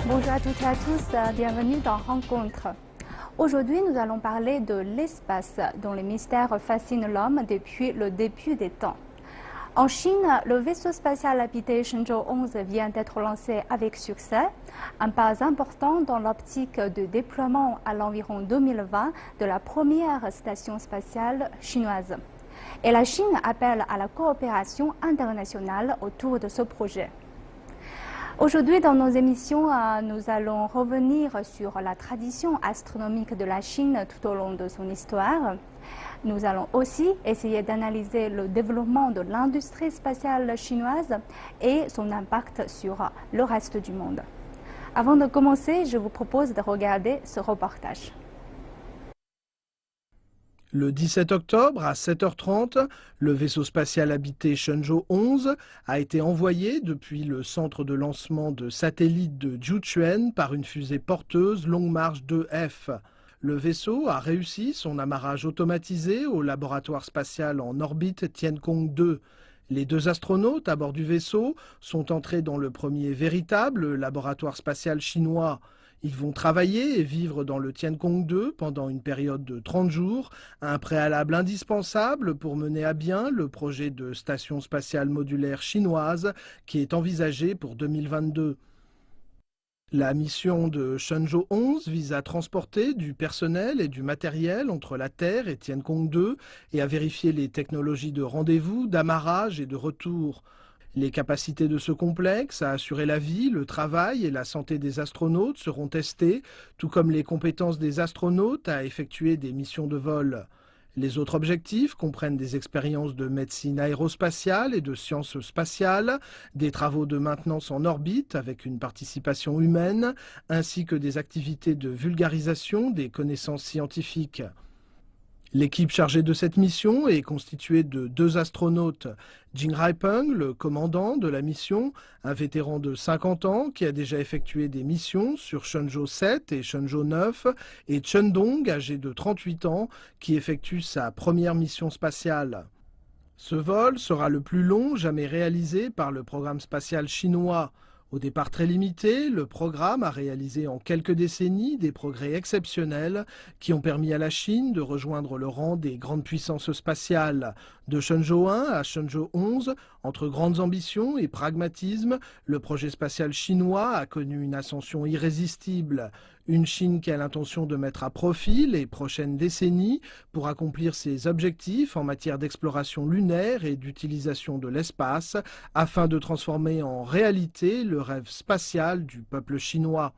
Bonjour à toutes et à tous, bienvenue dans Rencontre. Aujourd'hui, nous allons parler de l'espace, dont les mystères fascinent l'homme depuis le début des temps. En Chine, le vaisseau spatial habité Shenzhou 11 vient d'être lancé avec succès, un pas important dans l'optique de déploiement à l'environ 2020 de la première station spatiale chinoise. Et la Chine appelle à la coopération internationale autour de ce projet. Aujourd'hui, dans nos émissions, nous allons revenir sur la tradition astronomique de la Chine tout au long de son histoire. Nous allons aussi essayer d'analyser le développement de l'industrie spatiale chinoise et son impact sur le reste du monde. Avant de commencer, je vous propose de regarder ce reportage. Le 17 octobre, à 7h30, le vaisseau spatial habité Shenzhou 11 a été envoyé depuis le centre de lancement de satellites de Jiuquan par une fusée porteuse Longue Marche 2F. Le vaisseau a réussi son amarrage automatisé au laboratoire spatial en orbite Tiangong 2. Les deux astronautes à bord du vaisseau sont entrés dans le premier véritable laboratoire spatial chinois. Ils vont travailler et vivre dans le Tiangong 2 pendant une période de 30 jours, un préalable indispensable pour mener à bien le projet de station spatiale modulaire chinoise qui est envisagé pour 2022. La mission de Shenzhou 11 vise à transporter du personnel et du matériel entre la Terre et Tiangong 2 et à vérifier les technologies de rendez-vous, d'amarrage et de retour. Les capacités de ce complexe à assurer la vie, le travail et la santé des astronautes seront testées, tout comme les compétences des astronautes à effectuer des missions de vol. Les autres objectifs comprennent des expériences de médecine aérospatiale et de sciences spatiales, des travaux de maintenance en orbite avec une participation humaine, ainsi que des activités de vulgarisation des connaissances scientifiques. L'équipe chargée de cette mission est constituée de 2 astronautes. Jing Haipeng, le commandant de la mission, un vétéran de 50 ans qui a déjà effectué des missions sur Shenzhou 7 et Shenzhou 9, et Chen Dong, âgé de 38 ans, qui effectue sa première mission spatiale. Ce vol sera le plus long jamais réalisé par le programme spatial chinois. Au départ très limité, le programme a réalisé en quelques décennies des progrès exceptionnels qui ont permis à la Chine de rejoindre le rang des grandes puissances spatiales. De Shenzhou 1 à Shenzhou 11, entre grandes ambitions et pragmatisme, le projet spatial chinois a connu une ascension irrésistible. Une Chine qui a l'intention de mettre à profit les prochaines décennies pour accomplir ses objectifs en matière d'exploration lunaire et d'utilisation de l'espace afin de transformer en réalité le rêve spatial du peuple chinois.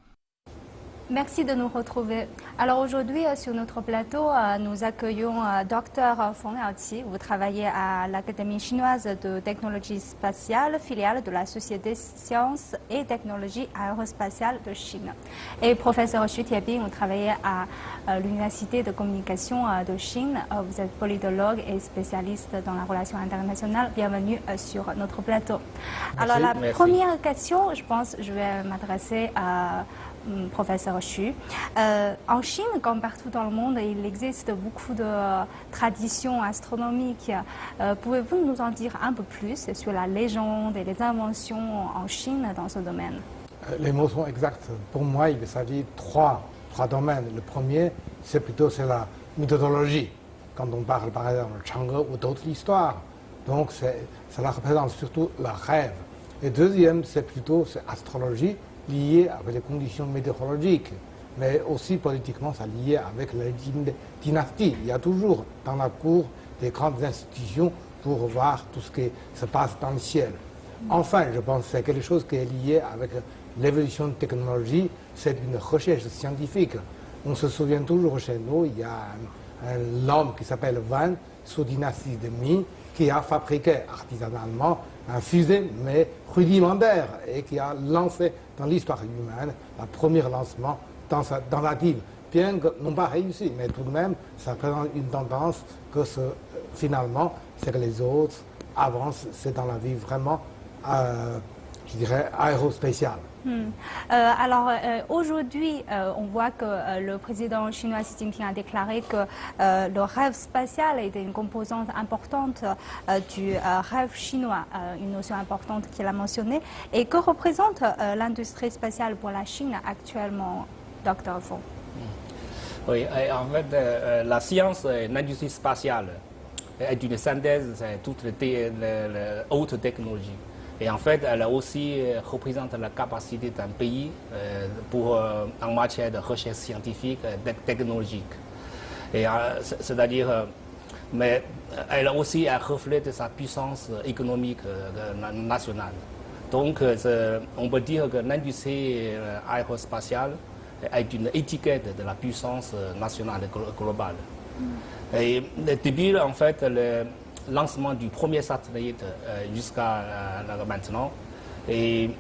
Merci de nous retrouver. Alors aujourd'hui, sur notre plateau, nous accueillons Dr Feng Yaoqi. Vous travaillez à l'Académie chinoise de technologie spatiale, filiale de la Société Sciences et Technologies aérospatiales de Chine. Et professeur Xu Tiebing, vous travaillez à l'Université de communication de Chine. Vous êtes politologue et spécialiste dans la relation internationale. Bienvenue sur notre plateau. Alors la première question, je pense, je vais m'adresser à professeur Xu. En Chine, comme partout dans le monde, il existe beaucoup de traditions astronomiques. Pouvez-vous nous en dire un peu plus sur la légende et les inventions en Chine dans ce domaine? Les mots sont exacts. Pour moi, il s'agit de trois domaines. Le premier, c'est la mythologie. Quand on parle par exemple de Chang'e ou d'autres histoires, donc cela représente surtout le rêve. Et deuxième, c'est astrologie, lié avec les conditions météorologiques, mais aussi politiquement, ça lié avec les dynasties. Il y a toujours dans la cour des grandes institutions pour voir tout ce qui se passe dans le ciel. Enfin, je pense que c'est quelque chose qui est lié avec l'évolution de technologie, c'est une recherche scientifique. On se souvient toujours chez nous, il y a un homme qui s'appelle Wan, sous dynastie de Ming, qui a fabriqué artisanalement un fusée, mais rudimentaire, et qui a lancé dans l'histoire humaine le premier lancement dans la Bible. Bien que n'ont pas réussi, mais tout de même, ça présente une tendance que finalement, c'est que les autres avancent, c'est dans la vie vraiment, je dirais, aérospatiale. Aujourd'hui, on voit que le président chinois Xi Jinping a déclaré que le rêve spatial était une composante importante du rêve chinois, une notion importante qu'il a mentionnée. Et que représente l'industrie spatiale pour la Chine actuellement, Dr. Fong? Oui, en fait, la science et l'industrie spatiale est une synthèse de toutes les hautes technologies. Et en fait, elle aussi représente la capacité d'un pays en matière de recherche scientifique et technologique. Et c'est-à-dire, mais elle aussi reflète sa puissance économique nationale. Donc, on peut dire que l'industrie aérospatiale est une étiquette de la puissance nationale et globale. Et depuis en fait le lancement du premier satellite jusqu'à maintenant, et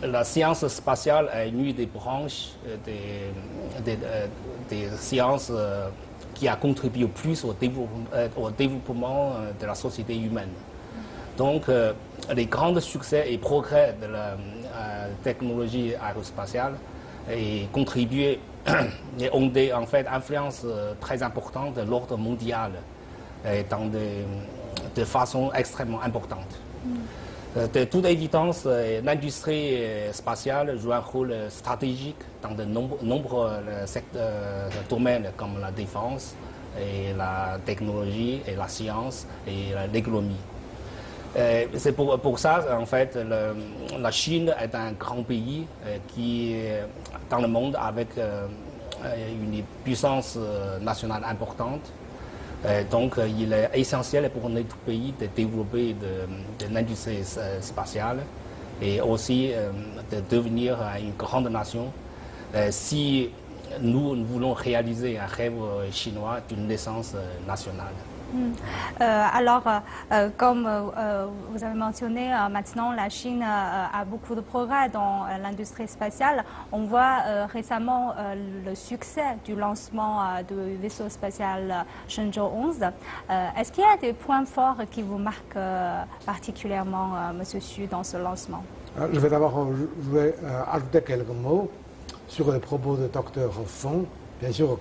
la science spatiale est une des branches des sciences qui a contribué plus au développement de la société humaine. Donc, les grands succès et progrès de la technologie aérospatiale et contribué et ont des en fait, influences très importantes de l'ordre mondial de façon extrêmement importante. De toute évidence, l'industrie spatiale joue un rôle stratégique dans de nombreux domaines comme la défense, et la technologie, et la science et l'économie. C'est pour ça, en fait, la Chine est un grand pays qui, dans le monde, avec une puissance nationale importante. Donc, il est essentiel pour notre pays de développer de l'industrie spatiale et aussi de devenir une grande nation si nous voulons réaliser un rêve chinois d'une naissance nationale. Comme vous avez mentionné, maintenant la Chine a beaucoup de progrès dans l'industrie spatiale. On voit récemment le succès du lancement du vaisseau spatial Shenzhou 11. Est-ce qu'il y a des points forts qui vous marquent particulièrement, Monsieur Xu, dans ce lancement? Je vais d'abord ajouter quelques mots sur les propos de Dr. Fong. Bien sûr,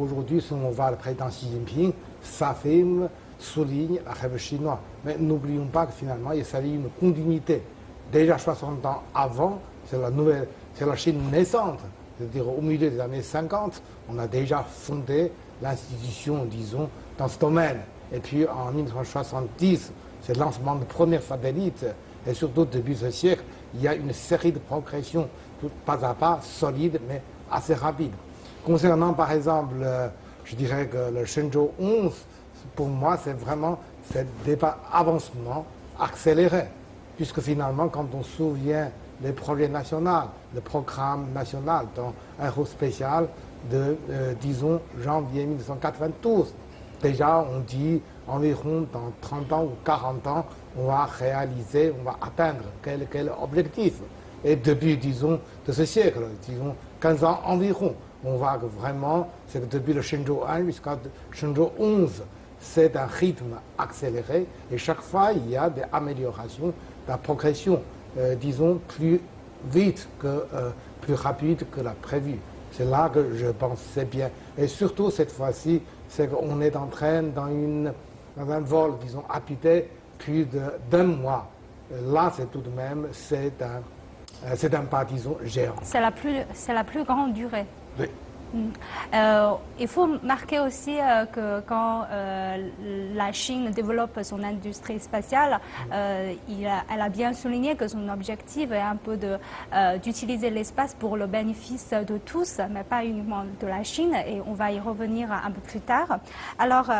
aujourd'hui, si on voit le président Xi Jinping s'affirme, souligne le rêve chinois. Mais n'oublions pas que finalement, il s'agit d'une continuité. Déjà 60 ans avant, c'est la Chine naissante. C'est-à-dire au milieu des années 50, on a déjà fondé l'institution, disons, dans ce domaine. Et puis en 1970, c'est le lancement du premier satellite. Et surtout, depuis ce siècle, il y a une série de progressions, pas à pas, solides, mais assez rapides. Concernant, par exemple, je dirais que le Shenzhou 11, pour moi, c'est vraiment ce avancement accéléré. Puisque finalement, quand on se souvient des projets nationaux, le programme national dans aérospatial de, disons, janvier 1992, déjà on dit environ dans 30 ans ou 40 ans, on va réaliser, on va atteindre quel objectif. Et depuis, disons, de ce siècle, disons, 15 ans environ, on voit que vraiment, c'est que depuis le Shenzhou 1 jusqu'à Shenzhou 11, c'est un rythme accéléré et chaque fois, il y a des améliorations, de la progression, disons, plus vite plus rapide que la prévue. C'est là que je pense c'est bien. Et surtout, cette fois-ci, c'est qu'on est en train dans un vol, disons, habité plus d'un mois. Là, c'est tout de même, c'est un pas, disons, géant. C'est la plus grande durée. Oui. Il faut marquer aussi que quand la Chine développe son industrie spatiale, elle a bien souligné que son objectif est un peu d'utiliser l'espace pour le bénéfice de tous, mais pas uniquement de la Chine, et on va y revenir un peu plus tard. Alors,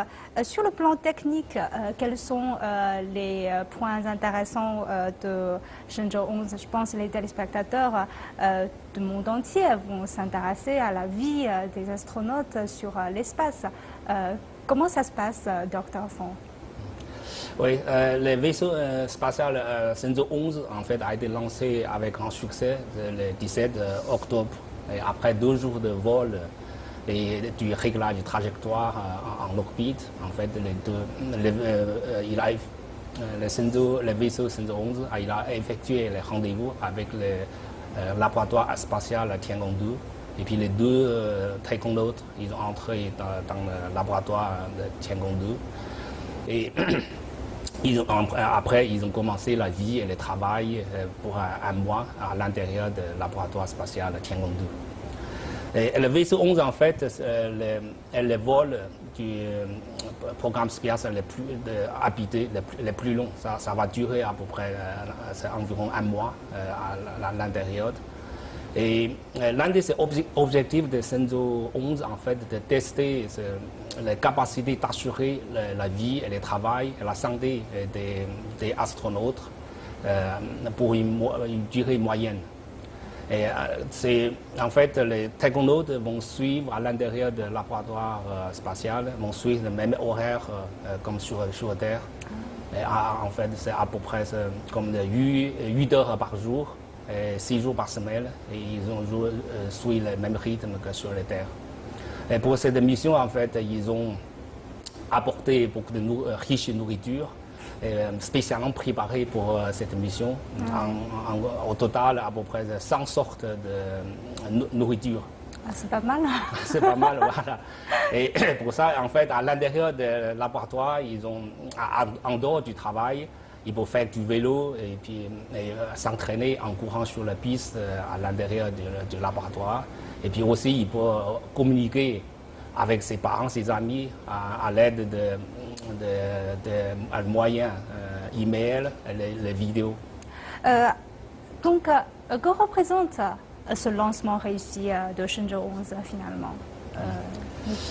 sur le plan technique, quels sont les points intéressants de Shenzhou 11? Je pense que les téléspectateurs du monde entier vont s'intéresser à la vie des astronautes sur l'espace. Comment ça se passe, Dr. Fong? Oui, le vaisseau spatial Shenzhou 11 en fait, a été lancé avec grand succès le 17 octobre. Et après 2 jours de vol et du réglage de trajectoire en orbite, en fait, le vaisseau Shenzhou 11 il a effectué les rendez-vous avec laboratoire spatial Tiangong 2. Et puis les deux taïkonautes, ils ont entré dans le laboratoire de Tiangong 2. Et après, ils ont commencé la vie et le travail pour un mois à l'intérieur du laboratoire spatial Tiangong 2. Et le vaisseau 11, en fait, est le vol du programme spatial le plus habité, le plus long. Ça va durer à peu près environ un mois à l'intérieur. Et l'un des objectifs de Shenzhou 11, en fait, de tester la capacité d'assurer la vie et le travail et la santé des astronautes pour une durée moyenne. Et en fait, les taïkonautes vont suivre à l'intérieur du laboratoire spatial, vont suivre le même horaire comme sur Terre. Et en fait, c'est à peu près comme 8 heures par jour. 6 jours par semaine, et ils ont suivi le même rythme que sur la Terre. Et pour cette mission, en fait, ils ont apporté beaucoup de riche nourriture, spécialement préparée pour cette mission. Au total, à peu près 100 sortes de nourriture. Ah, c'est pas mal. C'est pas mal, voilà. Et pour ça, en fait, à l'intérieur du laboratoire, ils ont, en dehors du travail, il faut faire du vélo et puis s'entraîner en courant sur la piste à l'intérieur du laboratoire. Et puis aussi, il peut communiquer avec ses parents, ses amis à l'aide de moyens, email, les vidéos. Donc, que représente ce lancement réussi de Shenzhou 11 finalement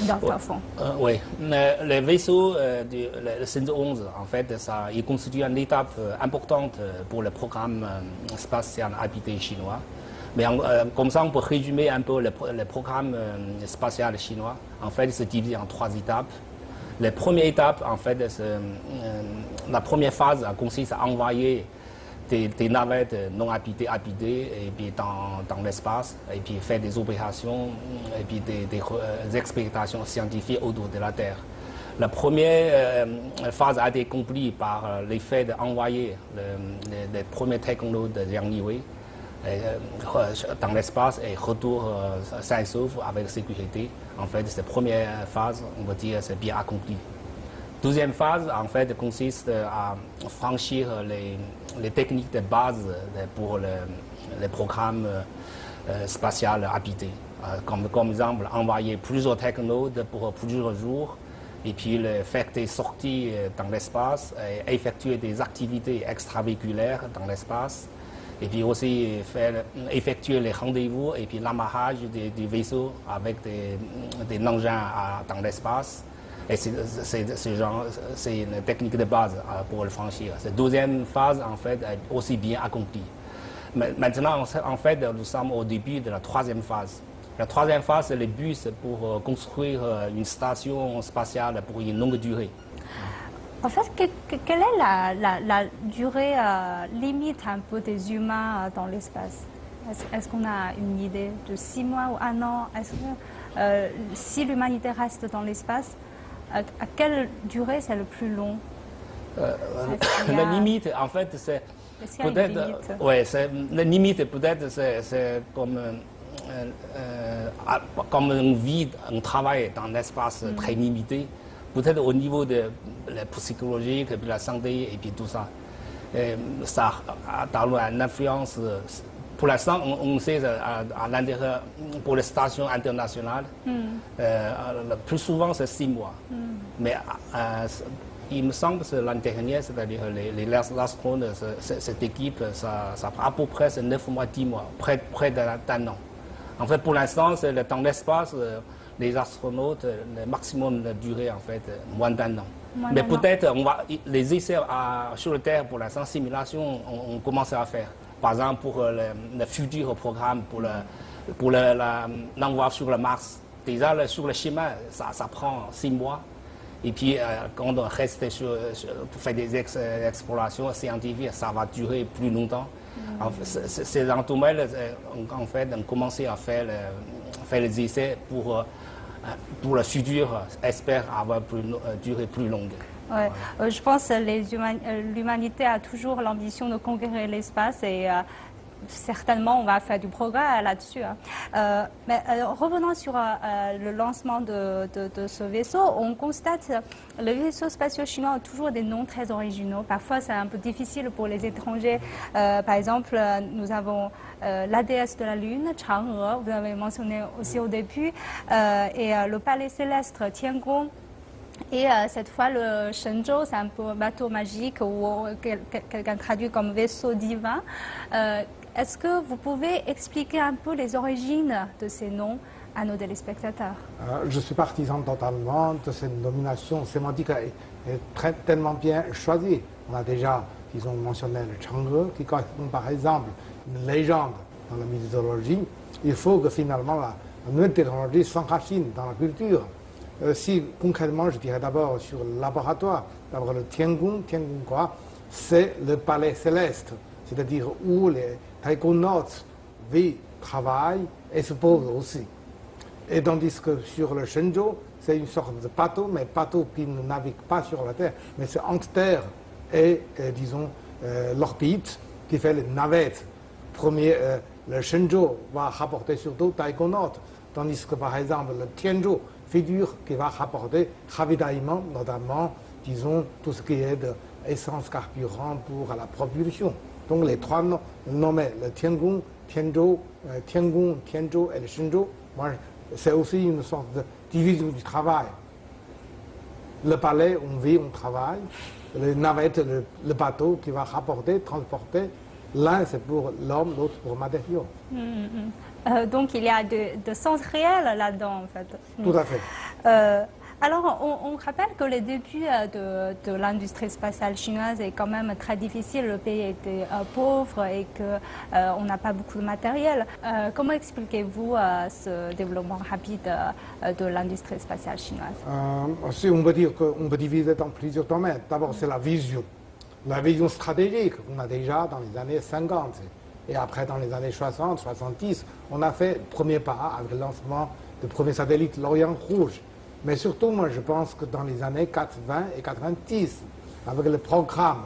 dans le fond? Oui, le vaisseau de Shenzhou 11, en fait, il constitue une étape importante pour le programme spatial habité chinois. Mais comme ça, on peut résumer un peu le programme spatial chinois. En fait, il se divise en 3 étapes. La première étape, en fait, la première phase consiste à envoyer des navettes non habitées et puis dans l'espace, et puis faire des opérations et puis des expérimentations scientifiques autour de la Terre. La première phase a été accomplie par l'effet d'envoyer les premiers taïkonautes de Yang Liwei dans l'espace et retour sain et sauf avec sécurité. En fait, cette première phase, on va dire, c'est bien accompli. Deuxième phase, en fait, consiste à franchir les techniques de base pour le programme spatial habité. Comme exemple, envoyer plusieurs taïkonautes pour plusieurs jours et puis faire des sorties dans l'espace, et effectuer des activités extravéhiculaires dans l'espace. Et puis aussi effectuer les rendez-vous et puis l'amarrage du vaisseau avec des engins dans l'espace. Et c'est une technique de base pour le franchir. Cette deuxième phase, en fait, est aussi bien accomplie. Maintenant, en fait, nous sommes au début de la troisième phase. La troisième phase, c'est le but pour construire une station spatiale pour une longue durée. En fait, quelle est la durée limite un peu des humains dans l'espace? Est-ce qu'on a une idée de 6 mois ou 1 an? Est-ce que si l'humanité reste dans l'espace, à quelle durée c'est le plus long? La limite, en fait, c'est peut-être. Ouais, la limite, peut-être, c'est comme on vit, on travaille dans un espace très limité. Peut-être au niveau de la psychologie, de la santé et puis tout ça. Ça a une influence. Pour l'instant, on sait à l'intérieur, pour les stations internationales, plus souvent c'est 6 mois. Mais il me semble que l'année dernière, c'est-à-dire les astronautes, cette équipe, ça prend à peu près 9 mois, 10 mois, près d'un an. En fait, pour l'instant, c'est le temps d'espace. Les astronautes, le maximum de durée, en fait, moins d'1 an. Mais peut-être, les essais sur la Terre, pour l'instant, simulation, on commence à faire. Par exemple, pour le futur programme, pour l'envoi sur le Mars. Déjà, sur le chemin, ça prend 6 mois. Et puis, quand on reste pour faire des explorations scientifiques, ça va durer plus longtemps. C'est dans tout mal, en fait, on commence à faire les essais pour le futur, espère avoir une durée plus longue. Ouais. Je pense que l'humanité a toujours l'ambition de conquérir l'espace et certainement, on va faire du progrès là-dessus. Hein. Mais revenons sur le lancement de ce vaisseau. On constate que les vaisseaux spatiaux chinois ont toujours des noms très originaux. Parfois, c'est un peu difficile pour les étrangers. Par exemple, nous avons la déesse de la Lune, Chang'e, vous avez mentionné aussi au début, et le palais céleste, Tiangong. Et cette fois, le Shenzhou, c'est un peu un bateau magique ou quelqu'un traduit comme vaisseau divin. Est-ce que vous pouvez expliquer un peu les origines de ces noms à nos téléspectateurs? Je suis partisan totalement de cette nomination sémantique est tellement bien choisie. On a déjà, disons, mentionné le Chang'e, qui correspond par exemple à une légende dans la mythologie. Il faut que finalement la nouvelle technologie s'enracine dans la culture. Si concrètement, je dirais d'abord sur le laboratoire, d'abord le Tiangong, Tiangong quoi, c'est le palais céleste, c'est-à-dire où les taïkonautes vivent, travaillent et se posent aussi. Et tandis que sur le Shenzhou, c'est une sorte de bateau, mais bateau qui ne navigue pas sur la Terre, mais c'est entre Terre et disons, l'orbite qui fait les navettes. Le Shenzhou va rapporter surtout taïkonautes, tandis que par exemple le Tianzhou figure qui va rapporter ravitaillement, notamment, disons, tout ce qui est d'essence carburant pour la propulsion. Donc les trois noms nommés, le Tiangong, Tianzhou, Tiangong, Tianzhou et le Shenzhou, c'est aussi une sorte de division du travail. Le palais, on vit, on travaille. Les navettes, le bateau qui va rapporter, transporter. L'un, c'est pour l'homme, l'autre pour matériaux. Donc il y a de sens réel là-dedans, en fait. Tout à fait. Alors, on rappelle que les débuts de l'industrie spatiale chinoise est quand même très difficile. Le pays était pauvre et qu'on n'a pas beaucoup de matériel. Comment expliquez-vous ce développement rapide de l'industrie spatiale chinoise? Si on peut dire qu'on peut diviser dans plusieurs domaines. D'abord, c'est la vision. La vision stratégique qu'on a déjà dans les années 50. Et après, dans les années 60, 70, on a fait le premier pas avec le lancement du premier satellite, l'Orient Rouge. Mais surtout, moi, je pense que dans les années 80 et 90, avec le programme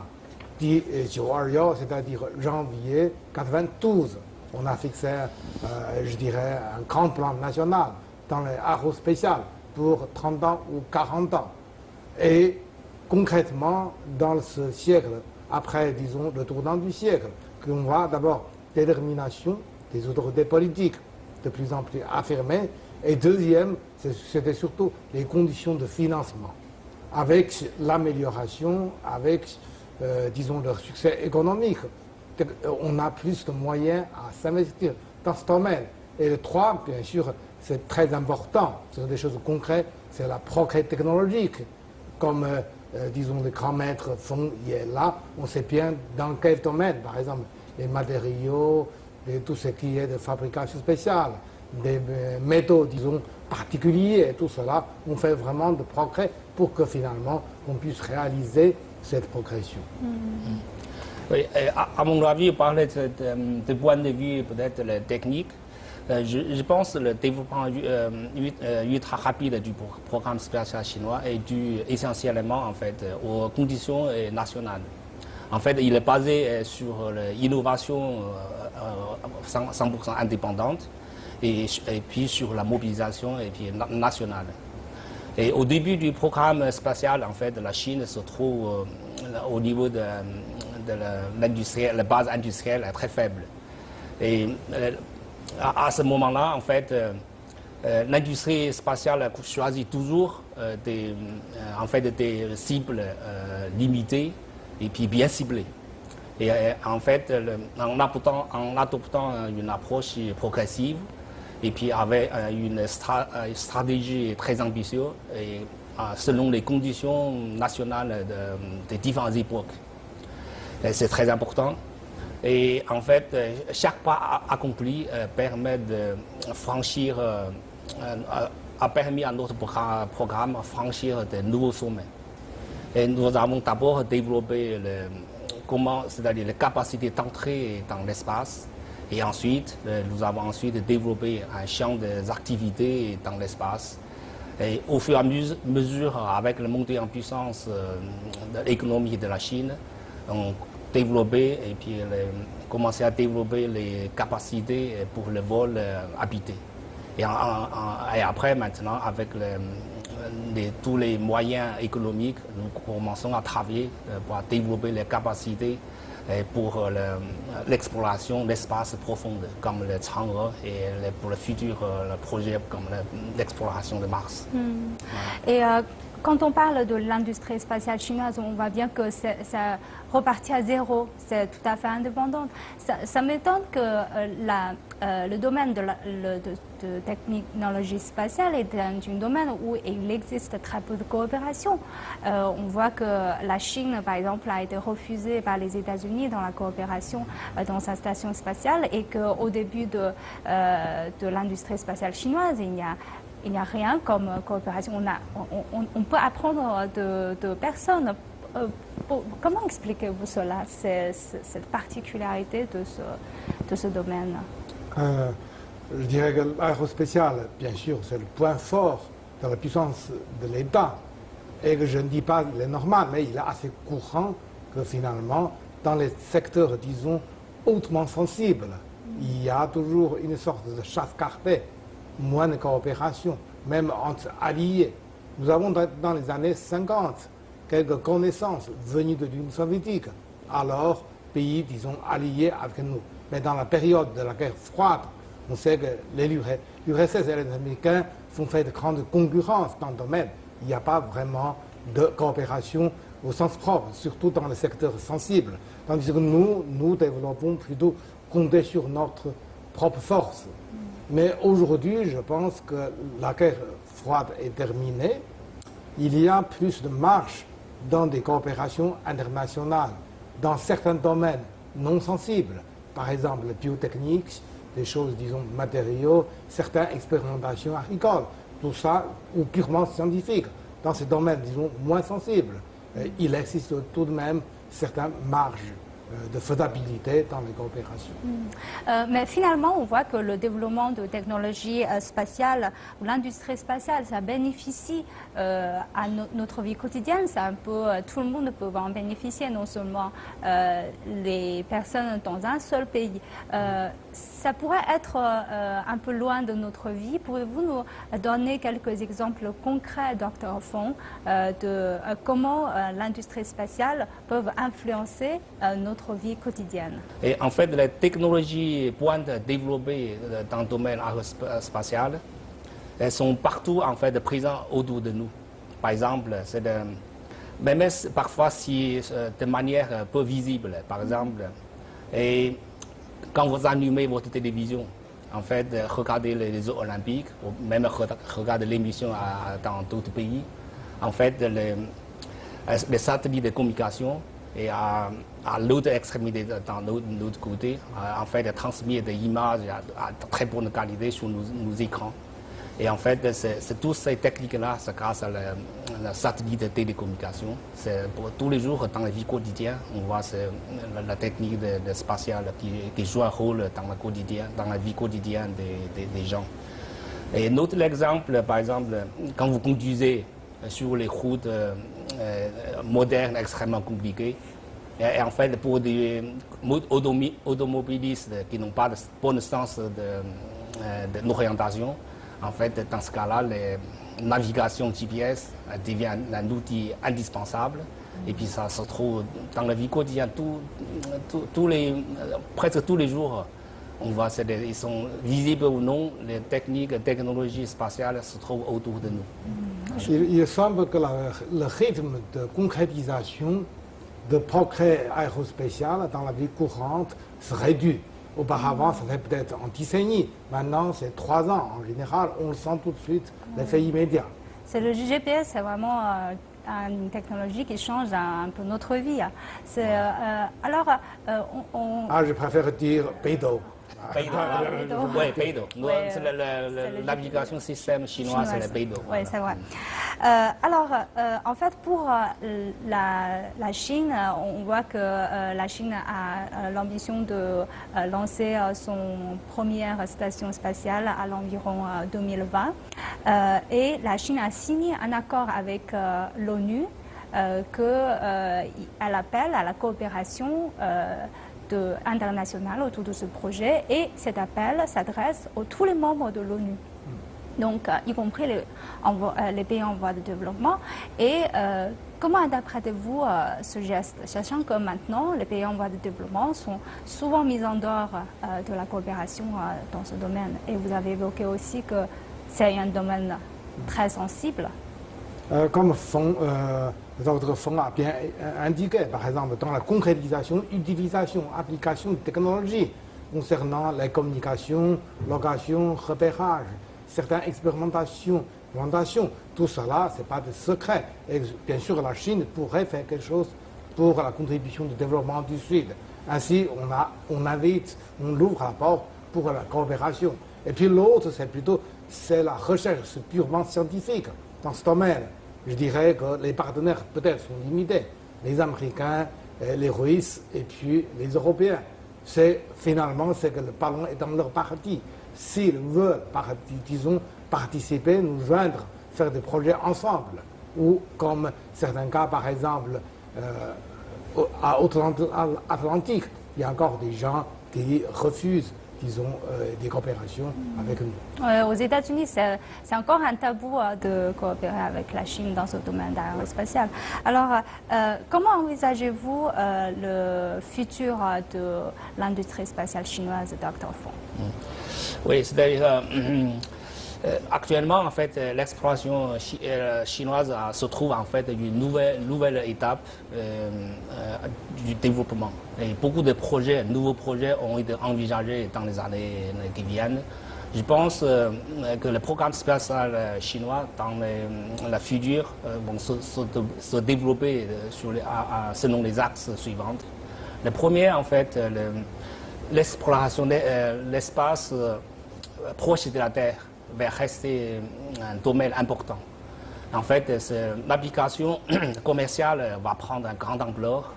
dit Joario, c'est-à-dire janvier 92, on a fixé, je dirais, un grand plan national dans l'aérospatial pour 30 ans ou 40 ans. Et concrètement, dans ce siècle, après, disons, le tournant du siècle, qu'on voit d'abord détermination des autorités politiques de plus en plus affirmées, et deuxième, c'était surtout les conditions de financement. Avec l'amélioration, avec, disons, le succès économique, on a plus de moyens à s'investir dans ce domaine. Et le trois, bien sûr, c'est très important, ce sont des choses concrètes, c'est la progrès technologique. Comme, disons, les grands maîtres font là, on sait bien dans quel domaine, par exemple, les matériaux, tout ce qui est de fabrication spéciale, des métaux, disons, particuliers, et tout cela, on fait vraiment de progrès pour que finalement on puisse réaliser cette progression. Oui, à mon avis, parler de point de vue peut-être technique, je pense que le développement ultra rapide du programme spatial chinois est dû essentiellement en fait, aux conditions nationales. En fait, il est basé sur l'innovation 100% indépendante et puis sur la mobilisation et puis nationale. Et au début du programme spatial, en fait, la Chine se trouve au niveau de l'industrie, la base industrielle est très faible. Et à ce moment-là, en fait, l'industrie spatiale choisit toujours des cibles limitées et puis bien ciblées. Et en fait, en adoptant une approche progressive et puis avec une stratégie très ambitieuse et selon les conditions nationales des différentes époques. C'est très important. Et en fait, chaque pas accompli permet de franchir, a permis à notre programme de franchir de nouveaux sommets. Et nous avons d'abord développé c'est-à-dire les capacités d'entrée dans l'espace. Et ensuite, nous avons ensuite développé un champ des activités dans l'espace. Et au fur et à mesure, avec la montée en puissance de l'économie de la Chine, développer et puis commencer à développer les capacités pour le vol habité. Et après, maintenant, avec tous les moyens économiques, nous commençons à travailler pour développer les capacités pour l'exploration de l'espace profond, comme le Chang'e et pour le futur projet comme l'exploration de Mars. Et quand on parle de l'industrie spatiale chinoise, on voit bien que ça repartit à zéro, c'est tout à fait indépendant. Ça m'étonne que le domaine de technologie spatiale est un domaine où il existe très peu de coopération. On voit que la Chine, par exemple, a été refusée par les États-Unis dans la coopération dans sa station spatiale et qu'au début de l'industrie spatiale chinoise, il n'y a rien comme coopération. On peut apprendre de personnes. Comment expliquez-vous cela, cette particularité de ce domaine? Je dirais que l'aérospatiale, bien sûr, c'est le point fort de la puissance de l'État. Et que je ne dis pas qu'il est normal, mais il est assez courant que finalement, dans les secteurs, disons, hautement sensibles, il y a toujours une sorte de chasse gardée, moins de coopération, même entre alliés. Nous avons dans les années 50 quelques connaissances venues de l'Union soviétique, alors pays, disons, alliés avec nous. Mais dans la période de la guerre froide, on sait que l'URSS et les Américains font fait de grandes concurrences dans le domaine. Il n'y a pas vraiment de coopération au sens propre, surtout dans les secteurs sensibles. Tandis que nous développons plutôt compter sur notre propre force. Mais aujourd'hui, je pense que la guerre froide est terminée. Il y a plus de marge dans des coopérations internationales, dans certains domaines non sensibles. Par exemple, la biotechnique, des choses, disons, matériaux, certaines expérimentations agricoles, tout ça, ou purement scientifiques. Dans ces domaines, disons, moins sensibles, il existe tout de même certaines marges de faisabilité dans les coopérations. Mais finalement, on voit que le développement de technologies spatiales ou l'industrie spatiale, ça bénéficie à notre vie quotidienne. Ça tout le monde peut en bénéficier, non seulement les personnes dans un seul pays. Ça pourrait être un peu loin de notre vie. Pouvez-vous nous donner quelques exemples concrets, Dr. Feng, de comment l'industrie spatiale peut influencer notre vie quotidienne? Et en fait, les technologies pointes développées dans le domaine aérospatial, elles sont partout en fait présentes autour de nous. Par exemple, même parfois de manière peu visible. Par exemple, et quand vous allumez votre télévision, en fait, regardez les Jeux olympiques, ou même regardez l'émission dans d'autres pays, en fait, les satellites de communication et à l'autre extrémité, dans l'autre côté, en fait, transmet des images à très bonne qualité sur nos écrans. Et en fait, c'est toutes ces techniques-là, c'est grâce à la satellite de télécommunication. Pour tous les jours, dans la vie quotidienne, on voit la technique spatiale qui joue un rôle dans la vie quotidienne des gens. Et un autre exemple, par exemple, quand vous conduisez sur les routes modernes extrêmement compliquées, et en fait, pour des automobilistes qui n'ont pas de bon sens de l'orientation, en fait, dans ce cas-là, la navigation GPS devient un outil indispensable. Et puis ça se trouve dans la vie quotidienne, presque tous les jours, on voit ils sont visibles ou non, les technologies spatiales se trouvent autour de nous. Il semble que le rythme de concrétisation de progrès aérospatial dans la vie courante se réduit. Auparavant, ça fait peut-être en décennies. Maintenant, c'est 3 ans. En général, on le sent tout de suite, l'effet immédiat. C'est le GPS, c'est vraiment une technologie qui change un peu notre vie. Alors, je préfère dire Beidou. Oui, Beidou. C'est la navigation système chinois, c'est le Beidou. Oui, c'est vrai. Alors, en fait, pour la Chine, on voit que la Chine a l'ambition de lancer son première station spatiale à l'environ 2020. Et la Chine a signé un accord avec l'ONU qu'elle appelle à la coopération internationale autour de ce projet, et cet appel s'adresse à tous les membres de l'ONU. Donc, y compris les pays en voie de développement. Et comment interprétez-vous ce geste, sachant que maintenant, les pays en voie de développement sont souvent mis en dehors de la coopération dans ce domaine. Et vous avez évoqué aussi que c'est un domaine très sensible. Comme votre fonds a bien indiqué, par exemple, dans la concrétisation, utilisation, application de technologies concernant les communications, location, repérage, certaines expérimentations, tout cela, ce n'est pas de secret. Et bien sûr, la Chine pourrait faire quelque chose pour la contribution du développement du Sud. Ainsi, on invite, on ouvre la porte pour la coopération. Et puis l'autre, c'est la recherche purement scientifique dans ce domaine. Je dirais que les partenaires peut-être sont limités. Les Américains, les Russes et puis les Européens. Finalement, c'est que le ballon est dans leur partie. S'ils veulent, disons, participer, nous joindre, faire des projets ensemble, ou comme certains cas, par exemple, à Atlantique, il y a encore des gens qui refusent, disons, des coopérations avec nous. Aux États-Unis, c'est encore un tabou de coopérer avec la Chine dans ce domaine aérospatial. Alors, comment envisagez-vous le futur de l'industrie spatiale chinoise, Dr. Feng? Oui, c'est-à-dire actuellement, en fait, l'exploration chinoise se trouve en fait une nouvelle étape du développement. Et beaucoup de nouveaux projets ont été envisagés dans les années qui viennent. Je pense que le programme spatial chinois dans la future vont se développer selon les axes suivants. Le premier, en fait, l'exploration de l'espace proche de la Terre va rester un domaine important. En fait, l'application commerciale va prendre une grande ampleur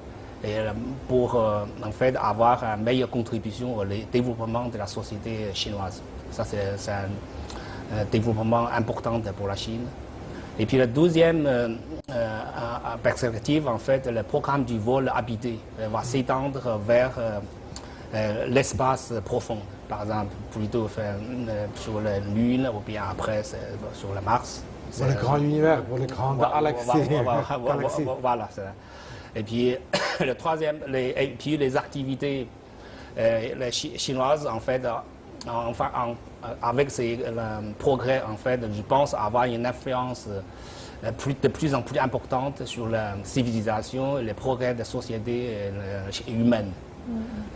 pour en fait, avoir une meilleure contribution au développement de la société chinoise. Ça, c'est un développement important pour la Chine. Et puis la deuxième perspective, en fait, le programme du vol habité va s'étendre vers l'espace profond. Par exemple, plutôt sur la Lune ou bien après sur la Mars. Pour le grand univers, pour les grandes galaxies. Voilà. Et puis le troisième, les activités chinoises, en fait, avec ces progrès, en fait, je pense avoir une influence de plus en plus importante sur la civilisation et les progrès de la société humaine.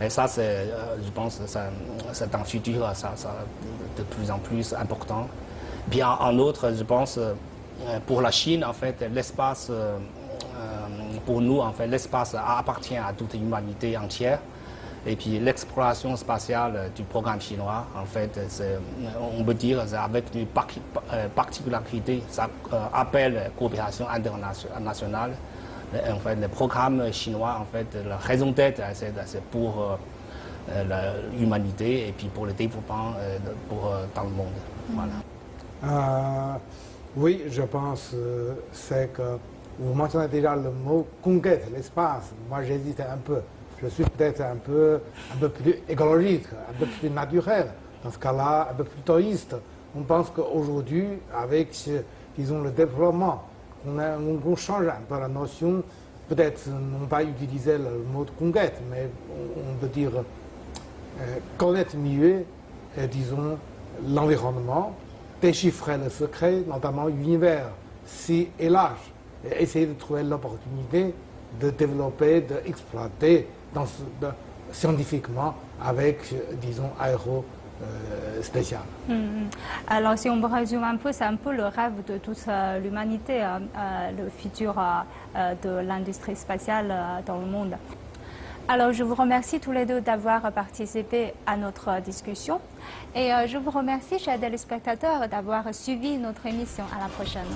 Et ça, je pense que c'est dans le futur, ça de plus en plus important. Puis en outre, je pense, pour la Chine, en fait, l'espace, pour nous, en fait, l'espace appartient à toute l'humanité entière. Et puis l'exploration spatiale du programme chinois, en fait, on peut dire, avec une particularité, ça appelle coopération internationale. En fait, le programme chinois, en fait, la raison d'être, c'est pour l'humanité et puis pour le développement dans le monde. Voilà. Oui, je pense c'est que vous mentionnez déjà le mot conquête, l'espace. Moi, j'hésitais un peu. Je suis peut-être un peu plus écologique, un peu plus naturel. Dans ce cas-là, un peu plus touriste. On pense qu'aujourd'hui, avec, disons, le développement, on change un peu la notion, peut-être non pas utiliser le mot de conquête, mais on peut dire connaître mieux, disons, l'environnement, déchiffrer le secret, notamment l'univers, si et large, et essayer de trouver l'opportunité de développer, d'exploiter scientifiquement avec, disons, spécial. Alors, si on résume un peu, c'est un peu le rêve de toute l'humanité, le futur de l'industrie spatiale dans le monde. Alors, je vous remercie tous les deux d'avoir participé à notre discussion et je vous remercie, chers téléspectateurs, d'avoir suivi notre émission. À la prochaine.